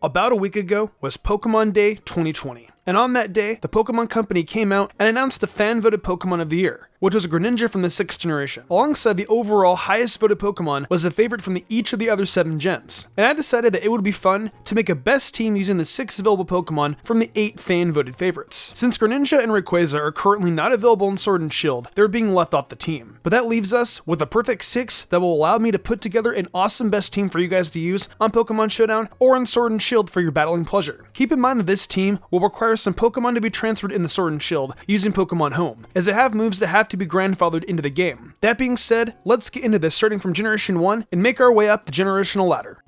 About a week ago was Pokemon Day 2020, and on that day, the Pokemon Company came out and announced the fan-voted Pokemon of the Year, which was a Greninja from the 6th generation. Alongside the overall highest voted Pokemon was a favorite from each of the other 7 gens, and I decided that it would be fun to make a best team using the 6 available Pokemon from the 8 fan-voted favorites. Since Greninja and Rayquaza are currently not available in Sword and Shield, they're being left off the team. But that leaves us with a perfect 6 that will allow me to put together an awesome best team for you guys to use on Pokemon Showdown or in Sword and Shield for your battling pleasure. Keep in mind that this team will require some Pokemon to be transferred in the Sword and Shield using Pokemon Home, as they have moves that have to be grandfathered into the game. That being said, let's get into this starting from Generation 1 and make our way up the generational ladder.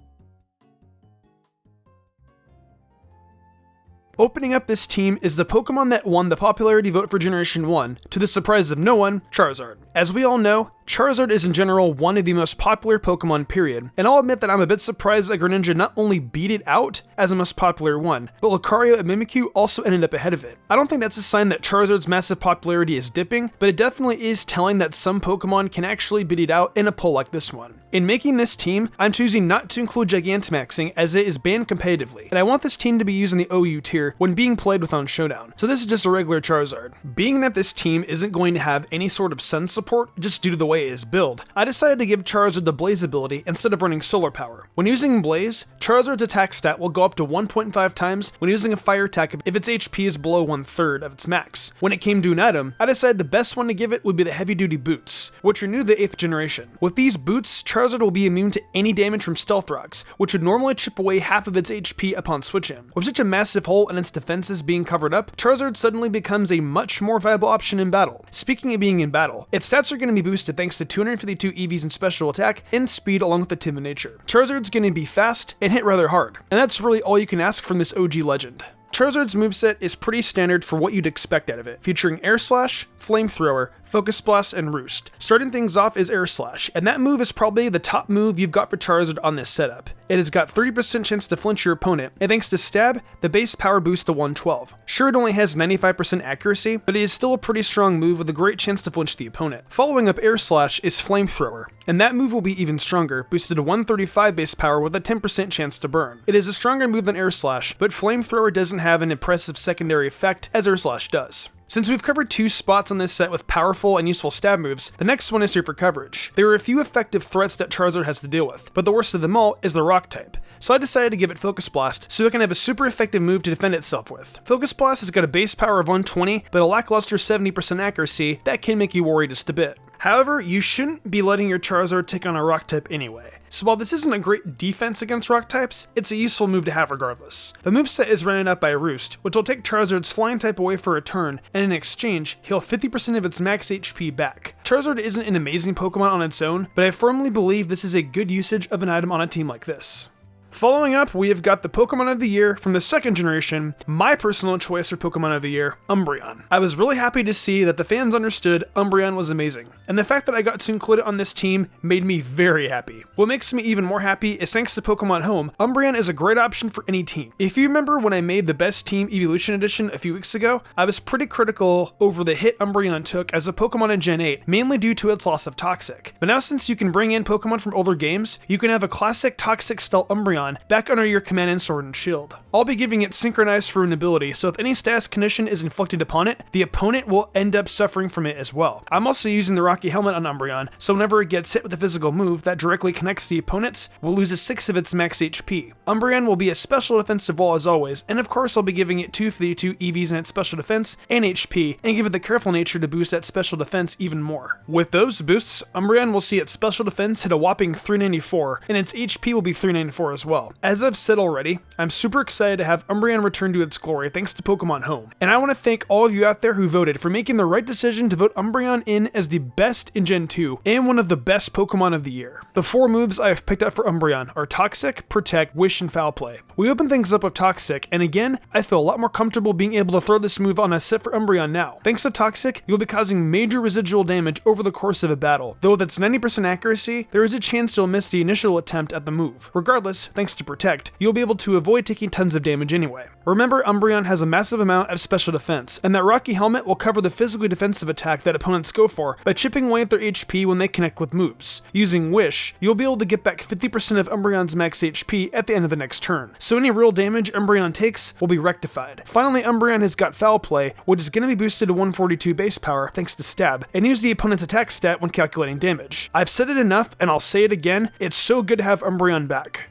Opening up this team is the Pokemon that won the popularity vote for Generation 1, to the surprise of no one, Charizard. As we all know, Charizard is in general one of the most popular Pokemon period, and I'll admit that I'm a bit surprised that Greninja not only beat it out as the most popular one, but Lucario and Mimikyu also ended up ahead of it. I don't think that's a sign that Charizard's massive popularity is dipping, but it definitely is telling that some Pokemon can actually beat it out in a poll like this one. In making this team, I'm choosing not to include Gigantamaxing as it is banned competitively, and I want this team to be used in the OU tier when being played with on Showdown, so this is just a regular Charizard. Being that this team isn't going to have any sort of Sun support just due to the way it is built, I decided to give Charizard the Blaze ability instead of running Solar Power. When using Blaze, Charizard's attack stat will go up to 1.5 times when using a fire attack if its HP is below 1/3 of its max. When it came to an item, I decided the best one to give it would be the Heavy Duty Boots, which are new to the 8th generation. With these boots, Charizard will be immune to any damage from Stealth Rocks, which would normally chip away half of its HP upon switching. With such a massive hole in its defenses being covered up, Charizard suddenly becomes a much more viable option in battle. Speaking of being in battle, its stats are going to be boosted thanks to 252 EVs in special attack and speed along with the timid nature. Charizard's going to be fast and hit rather hard, and that's really all you can ask from this OG legend. Charizard's moveset is pretty standard for what you'd expect out of it, featuring Air Slash, Flamethrower, Focus Blast, and Roost. Starting things off is Air Slash, and that move is probably the top move you've got for Charizard on this setup. It has got 30% chance to flinch your opponent, and thanks to Stab, the base power boosts to 112. Sure, it only has 95% accuracy, but it is still a pretty strong move with a great chance to flinch the opponent. Following up Air Slash is Flamethrower, and that move will be even stronger, boosted to 135 base power with a 10% chance to burn. It is a stronger move than Air Slash, but Flamethrower doesn't have an impressive secondary effect as Air Slash does. Since we've covered 2 spots on this set with powerful and useful stab moves, the next one is here for coverage. There are a few effective threats that Charizard has to deal with, but the worst of them all is the Rock type. So I decided to give it Focus Blast so it can have a super effective move to defend itself with. Focus Blast has got a base power of 120, but a lackluster 70% accuracy that can make you worry just a bit. However, you shouldn't be letting your Charizard take on a Rock type anyway. So while this isn't a great defense against Rock types, it's a useful move to have regardless. The moveset is ran up by Roost, which will take Charizard's flying type away for a turn, and in exchange, heal 50% of its max HP back. Charizard isn't an amazing Pokemon on its own, but I firmly believe this is a good usage of an item on a team like this. Following up, we have got the Pokemon of the Year from the 2nd generation, my personal choice for Pokemon of the Year, Umbreon. I was really happy to see that the fans understood Umbreon was amazing, and the fact that I got to include it on this team made me very happy. What makes me even more happy is thanks to Pokemon Home, Umbreon is a great option for any team. If you remember when I made the Best Team Evolution Edition a few weeks ago, I was pretty critical over the hit Umbreon took as a Pokemon in Gen 8, mainly due to its loss of Toxic. But now since you can bring in Pokemon from older games, you can have a classic Toxic style Umbreon back under your command in Sword and Shield. I'll be giving it Synchronized for an ability, so if any status condition is inflicted upon it, the opponent will end up suffering from it as well. I'm also using the Rocky Helmet on Umbreon, so whenever it gets hit with a physical move that directly connects the opponent's, will lose a 6 of its max HP. Umbreon will be a special defensive wall as always, and of course I'll be giving it 252 EVs in its special defense and HP, and give it the Careful nature to boost that special defense even more. With those boosts, Umbreon will see its special defense hit a whopping 394, and its HP will be 394 as well. As I've said already, I'm super excited to have Umbreon return to its glory thanks to Pokemon Home, and I want to thank all of you out there who voted for making the right decision to vote Umbreon in as the best in Gen 2 and one of the best Pokemon of the year. The 4 moves I have picked up for Umbreon are Toxic, Protect, Wish, and Foul Play. We open things up with Toxic, and again, I feel a lot more comfortable being able to throw this move on a set for Umbreon now. Thanks to Toxic, you'll be causing major residual damage over the course of a battle, though with its 90% accuracy, there is a chance you'll miss the initial attempt at the move. Regardless, thanks to Protect, you'll be able to avoid taking tons of damage anyway. Remember, Umbreon has a massive amount of special defense, and that Rocky Helmet will cover the physically defensive attack that opponents go for by chipping away at their HP when they connect with moves. Using Wish, you'll be able to get back 50% of Umbreon's max HP at the end of the next turn, so any real damage Umbreon takes will be rectified. Finally, Umbreon has got Foul Play, which is going to be boosted to 142 base power thanks to Stab, and use the opponent's attack stat when calculating damage. I've said it enough, and I'll say it again, it's so good to have Umbreon back.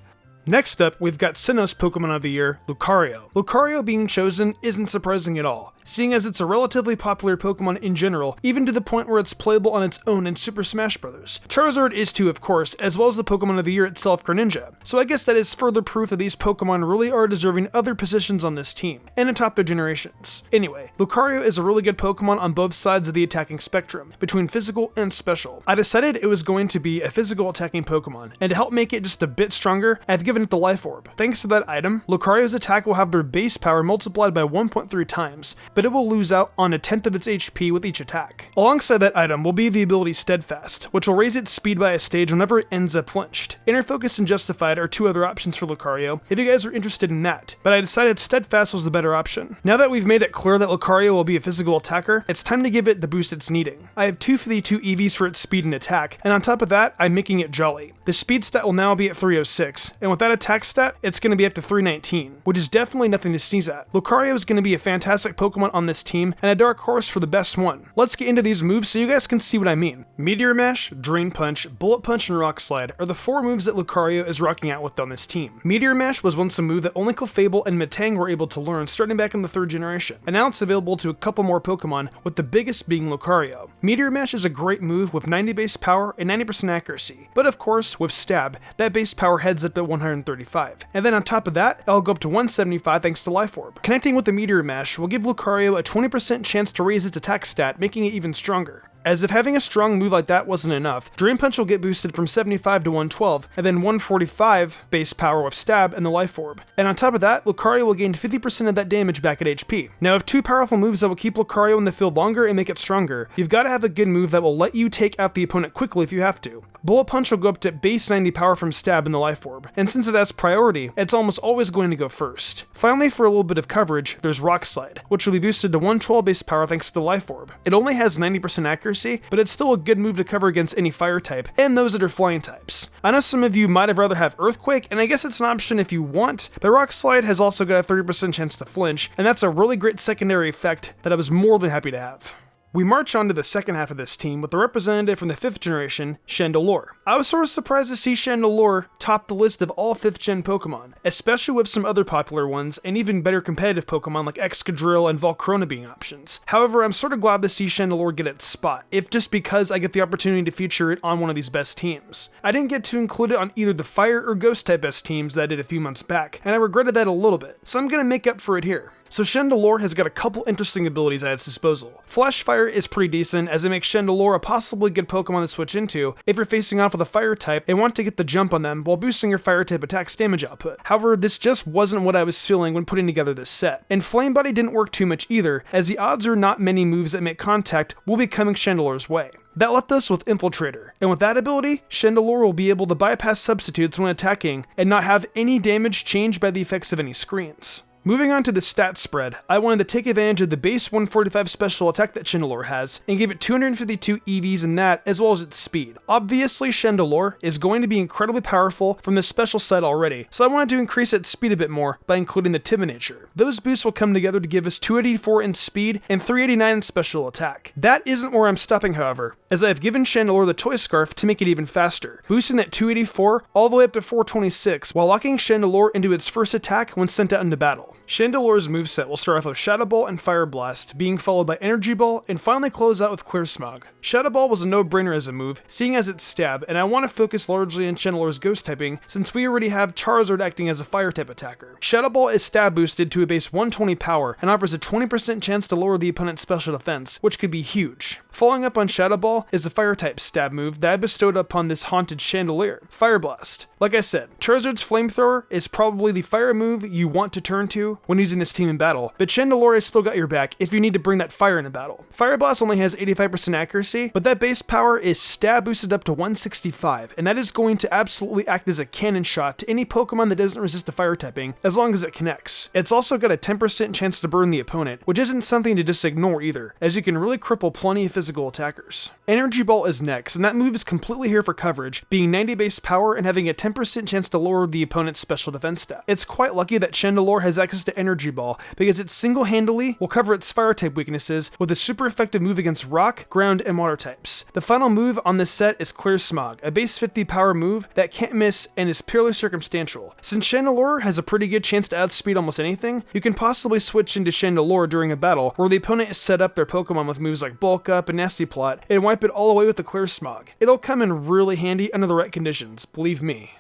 Next up, we've got Sinnoh's Pokemon of the Year, Lucario. Lucario being chosen isn't surprising at all, seeing as it's a relatively popular Pokemon in general, even to the point where it's playable on its own in Super Smash Bros. Charizard is too, of course, as well as the Pokemon of the Year itself, Greninja, so I guess that is further proof that these Pokemon really are deserving other positions on this team, and atop their generations. Anyway, Lucario is a really good Pokemon on both sides of the attacking spectrum, between physical and special. I decided it was going to be a physical attacking Pokemon, and to help make it just a bit stronger, I've given it the Life Orb. Thanks to that item, Lucario's attack will have their base power multiplied by 1.3 times, but it will lose out on a tenth of its HP with each attack. Alongside that item will be the ability Steadfast, which will raise its speed by a stage whenever it ends up flinched. Inner Focus and Justified are two other options for Lucario, if you guys are interested in that, but I decided Steadfast was the better option. Now that we've made it clear that Lucario will be a physical attacker, it's time to give it the boost it's needing. I have 252 EVs for its speed and attack, and on top of that, I'm making it jolly. The speed stat will now be at 306, and with that attack stat, it's going to be up to 319, which is definitely nothing to sneeze at. Lucario is going to be a fantastic Pokemon on this team, and a dark horse for the best one. Let's get into these moves so you guys can see what I mean. Meteor Mash, Drain Punch, Bullet Punch, and Rock Slide are the 4 moves that Lucario is rocking out with on this team. Meteor Mash was once a move that only Clefable and Metang were able to learn starting back in the 3rd generation, and now it's available to a couple more Pokemon, with the biggest being Lucario. Meteor Mash is a great move with 90 base power and 90% accuracy, but of course, with Stab, that base power heads up at 135. And then on top of that, it'll go up to 175 thanks to Life Orb. Connecting with the Meteor Mash will give Lucario a 20% chance to raise its attack stat, making it even stronger. As if having a strong move like that wasn't enough, Drain Punch will get boosted from 75 to 112, and then 145 base power with Stab and the Life Orb. And on top of that, Lucario will gain 50% of that damage back at HP. Now, with 2 powerful moves that will keep Lucario in the field longer and make it stronger, you've got to have a good move that will let you take out the opponent quickly if you have to. Bullet Punch will go up to base 90 power from Stab and the Life Orb, and since it has priority, it's almost always going to go first. Finally, for a little bit of coverage, there's Rock Slide, which will be boosted to 112 base power thanks to the Life Orb. It only has 90% accuracy, but it's still a good move to cover against any fire type, and those that are flying types. I know some of you might have rather have Earthquake, and I guess it's an option if you want, but Rock Slide has also got a 30% chance to flinch, and that's a really great secondary effect that I was more than happy to have. We march on to the second half of this team with a representative from the 5th generation, Chandelure. I was sort of surprised to see Chandelure top the list of all 5th gen Pokemon, especially with some other popular ones and even better competitive Pokemon like Excadrill and Volcarona being options. However, I'm sort of glad to see Chandelure get its spot, if just because I get the opportunity to feature it on one of these best teams. I didn't get to include it on either the Fire or Ghost type best teams that I did a few months back, and I regretted that a little bit, so I'm gonna make up for it here. So Chandelure has got a couple interesting abilities at its disposal. Flash Fire is pretty decent, as it makes Chandelure a possibly good Pokemon to switch into if you're facing off with a Fire type and want to get the jump on them while boosting your Fire type attack's damage output. However, this just wasn't what I was feeling when putting together this set. And Flame Body didn't work too much either, as the odds are not many moves that make contact will be coming Chandelure's way. That left us with Infiltrator, and with that ability, Chandelure will be able to bypass substitutes when attacking and not have any damage changed by the effects of any screens. Moving on to the stat spread, I wanted to take advantage of the base 145 special attack that Chandelure has, and give it 252 EVs in that, as well as its speed. Obviously, Chandelure is going to be incredibly powerful from this special set already, so I wanted to increase its speed a bit more by including the Timid Nature. Those boosts will come together to give us 284 in speed and 389 in special attack. That isn't where I'm stopping, however, as I have given Chandelure the Toy Scarf to make it even faster, boosting that 284 all the way up to 426, while locking Chandelure into its first attack when sent out into battle. Chandelure's moveset will start off with Shadow Ball and Fire Blast, being followed by Energy Ball, and finally close out with Clear Smog. Shadow Ball was a no-brainer as a move, seeing as it's Stab, and I want to focus largely on Chandelure's Ghost typing, since we already have Charizard acting as a Fire type attacker. Shadow Ball is Stab boosted to a base 120 power, and offers a 20% chance to lower the opponent's special defense, which could be huge. Following up on Shadow Ball, Ball is a fire-type stab move that I bestowed upon this haunted chandelier, Fire Blast. Like I said, Charizard's Flamethrower is probably the fire move you want to turn to when using this team in battle, but Chandelure has still got your back if you need to bring that fire into battle. Fire Blast only has 85% accuracy, but that base power is stab boosted up to 165, and that is going to absolutely act as a cannon shot to any Pokemon that doesn't resist a fire typing, as long as it connects. It's also got a 10% chance to burn the opponent, which isn't something to just ignore either, as you can really cripple plenty of physical attackers. Energy Ball is next, and that move is completely here for coverage, being 90 base power and having a 10% chance to lower the opponent's special defense stat. It's quite lucky that Chandelure has access to Energy Ball, because it single-handedly will cover its fire type weaknesses with a super effective move against rock, ground, and water types. The final move on this set is Clear Smog, a base 50 power move that can't miss and is purely circumstantial. Since Chandelure has a pretty good chance to outspeed almost anything, you can possibly switch into Chandelure during a battle where the opponent has set up their Pokemon with moves like Bulk Up and Nasty Plot and wipe it all away with the Clear Smog. It'll come in really handy under the right conditions, believe me.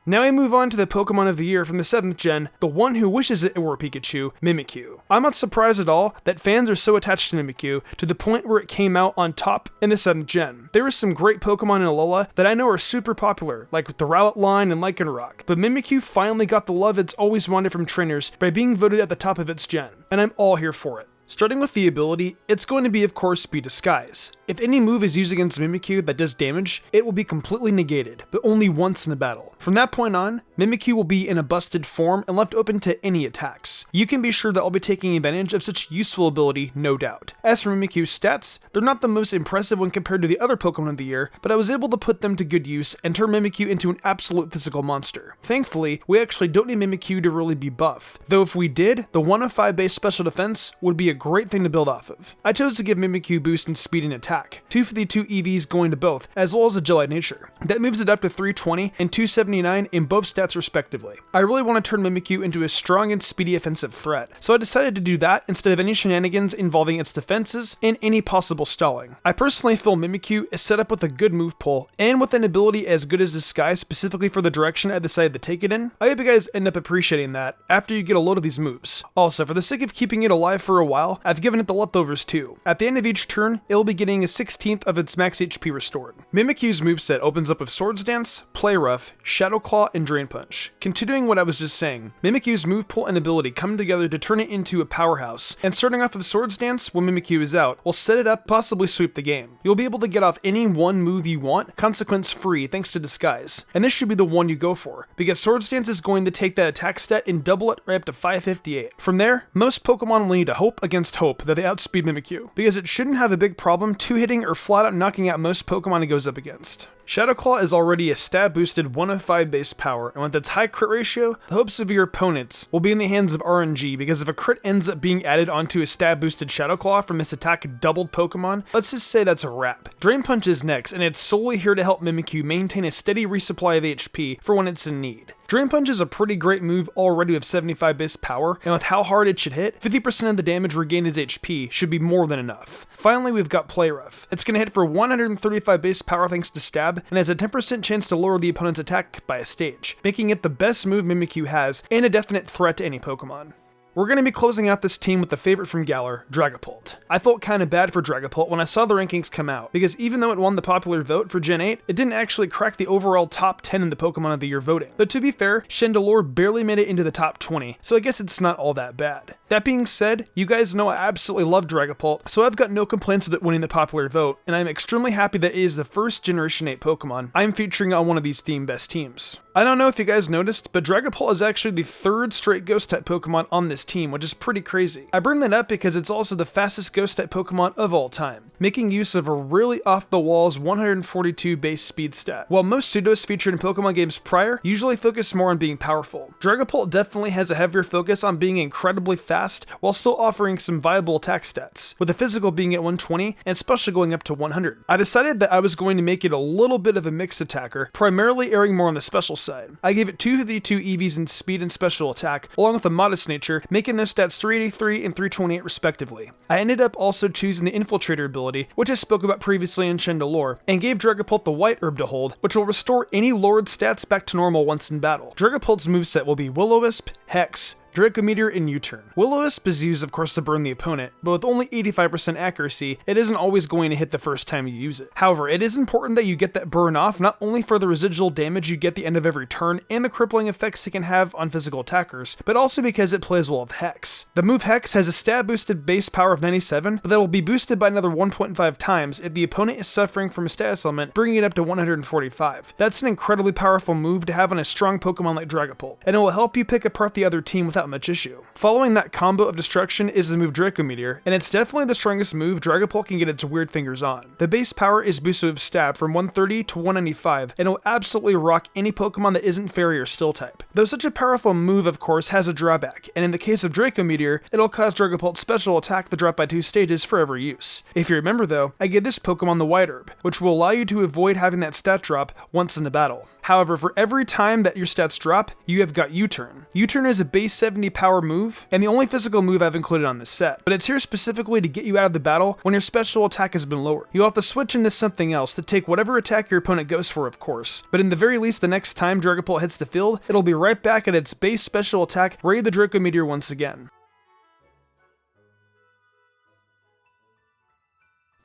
Now I move on to the Pokemon of the Year from the 7th gen, the one who wishes it were Pikachu, Mimikyu. I'm not surprised at all that fans are so attached to Mimikyu to the point where it came out on top in the 7th gen. There are some great Pokemon in Alola that I know are super popular, like the Rowlet line and Lycanroc, but Mimikyu finally got the love it's always wanted from trainers by being voted at the top of its gen, and I'm all here for it. Starting with the ability, it's going to be of course Speed Disguise. If any move is used against Mimikyu that does damage, it will be completely negated, but only once in a battle. From that point on, Mimikyu will be in a busted form and left open to any attacks. You can be sure that I'll be taking advantage of such a useful ability, no doubt. As for Mimikyu's stats, they're not the most impressive when compared to the other Pokemon of the year, but I was able to put them to good use and turn Mimikyu into an absolute physical monster. Thankfully, we actually don't need Mimikyu to really be buff, though if we did, the 105 base special defense would be a great thing to build off of. I chose to give Mimikyu boost in speed and attack, 252 EVs going to both, as well as a Gel-like nature. That moves it up to 320 and 279 in both stats respectively. I really want to turn Mimikyu into a strong and speedy offensive threat, so I decided to do that instead of any shenanigans involving its defenses and any possible stalling. I personally feel Mimikyu is set up with a good move pull, and with an ability as good as Disguise specifically for the direction I decided to take it in. I hope you guys end up appreciating that after you get a load of these moves. Also, for the sake of keeping it alive for a while, I've given it the leftovers too. At the end of each turn, it'll be getting a 16th of its max HP restored. Mimikyu's moveset opens up with Swords Dance, Play Rough, Shadow Claw, and Drain Punch. Continuing what I was just saying, Mimikyu's move pool and ability come together to turn it into a powerhouse, and starting off with Swords Dance when Mimikyu is out will set it up, possibly sweep the game. You'll be able to get off any one move you want, consequence free thanks to Disguise, and this should be the one you go for, because Swords Dance is going to take that attack stat and double it right up to 558. From there, most Pokemon will need to hope against hope that they outspeed Mimikyu, because it shouldn't have a big problem two-hitting or flat out knocking out most Pokemon it goes up against. Shadow Claw is already a stat boosted 105 base power, and with its high crit ratio, the hopes of your opponents will be in the hands of RNG, because if a crit ends up being added onto a stat boosted Shadow Claw from this attack doubled Pokemon, let's just say that's a wrap. Drain Punch is next, and it's solely here to help Mimikyu maintain a steady resupply of HP for when it's in need. Drain Punch is a pretty great move already with 75 base power, and with how hard it should hit, 50% of the damage regained as HP should be more than enough. Finally, we've got Play Rough. It's going to hit for 135 base power thanks to Stab, and has a 10% chance to lower the opponent's attack by a stage, making it the best move Mimikyu has, and a definite threat to any Pokemon. We're going to be closing out this team with the favorite from Galar, Dragapult. I felt kind of bad for Dragapult when I saw the rankings come out, because even though it won the popular vote for Gen 8, it didn't actually crack the overall top 10 in the Pokemon of the Year voting. But to be fair, Chandelure barely made it into the top 20, so I guess it's not all that bad. That being said, you guys know I absolutely love Dragapult, so I've got no complaints with it winning the popular vote, and I'm extremely happy that it is the first Generation 8 Pokemon I'm featuring on one of these theme best teams. I don't know if you guys noticed, but Dragapult is actually the third straight Ghost-type Pokemon on this team, which is pretty crazy. I bring that up because it's also the fastest Ghost-type Pokemon of all time, making use of a really off-the-walls 142 base speed stat. While most pseudos featured in Pokemon games prior usually focus more on being powerful, Dragapult definitely has a heavier focus on being incredibly fast while still offering some viable attack stats, with the physical being at 120 and special going up to 100. I decided that I was going to make it a little bit of a mixed attacker, primarily erring more on the special side. I gave it 252 EVs in speed and special attack, along with a modest nature, making those stats 383 and 328 respectively. I ended up also choosing the Infiltrator ability, which I spoke about previously in Chandelure, and gave Dragapult the White Herb to hold, which will restore any lowered stats back to normal once in battle. Dragapult's moveset will be Will-O-Wisp, Hex, Draco Meteor, and U-Turn. Will-O-Wisp is used of course to burn the opponent, but with only 85% accuracy, it isn't always going to hit the first time you use it. However, it is important that you get that burn off not only for the residual damage you get at the end of every turn and the crippling effects it can have on physical attackers, but also because it plays well with Hex. The move Hex has a stab boosted base power of 97, but that will be boosted by another 1.5 times if the opponent is suffering from a status element, bringing it up to 145. That's an incredibly powerful move to have on a strong Pokemon like Dragapult, and it will help you pick apart the other team without much issue. Following that combo of destruction is the move Draco Meteor, and it's definitely the strongest move Dragapult can get its weird fingers on. The base power is boosted with stab from 130 to 195, and it will absolutely rock any Pokemon that isn't Fairy or Steel type. Though such a powerful move of course has a drawback, and in the case of Draco Meteor, it'll cause Dragapult's special attack to drop by 2 stages for every use. If you remember though, I gave this Pokemon the White Herb, which will allow you to avoid having that stat drop once in the battle. However, for every time that your stats drop, you have got U-Turn. U-Turn is a base 70 power move, and the only physical move I've included on this set, but it's here specifically to get you out of the battle when your special attack has been lowered. You'll have to switch into something else to take whatever attack your opponent goes for of course, but in the very least the next time Dragapult hits the field, it'll be right back at its base special attack, ready the Draco Meteor once again.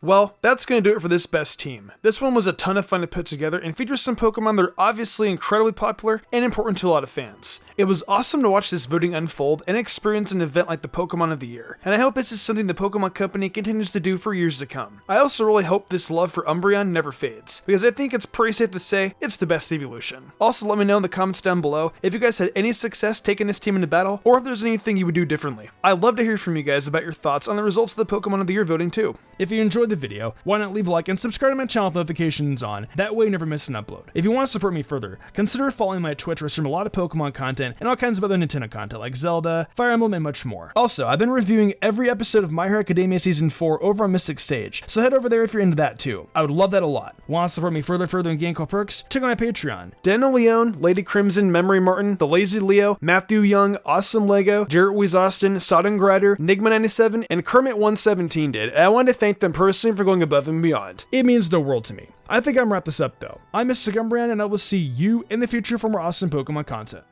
Well, that's going to do it for this best team. This one was a ton of fun to put together and features some Pokemon that are obviously incredibly popular and important to a lot of fans. It was awesome to watch this voting unfold and experience an event like the Pokemon of the Year, and I hope this is something the Pokemon Company continues to do for years to come. I also really hope this love for Umbreon never fades, because I think it's pretty safe to say it's the best evolution. Also let me know in the comments down below if you guys had any success taking this team into battle, or if there's anything you would do differently. I'd love to hear from you guys about your thoughts on the results of the Pokemon of the Year voting too. If you enjoyed the video, why not leave a like and subscribe to my channel with notifications on, that way you never miss an upload. If you want to support me further, consider following my Twitch where I stream a lot of Pokemon content and all kinds of other Nintendo content like Zelda, Fire Emblem, and much more. Also, I've been reviewing every episode of My Hero Academia Season 4 over on Mystic Sage, so head over there if you're into that too. I would love that a lot. Want to support me further and gain cool perks? Check out my Patreon. Daniel Leone, Lady Crimson, Memory Martin, The Lazy Leo, Matthew Young, Awesome Lego, Jarrett Weiss Austin, Sodden Grider, Nigma97, and Kermit117 did, and I wanted to thank them personally for going above and beyond. It means the world to me. I think I'm gonna wrap this up though. I'm Mr. Gumbrian, and I will see you in the future for more awesome Pokemon content.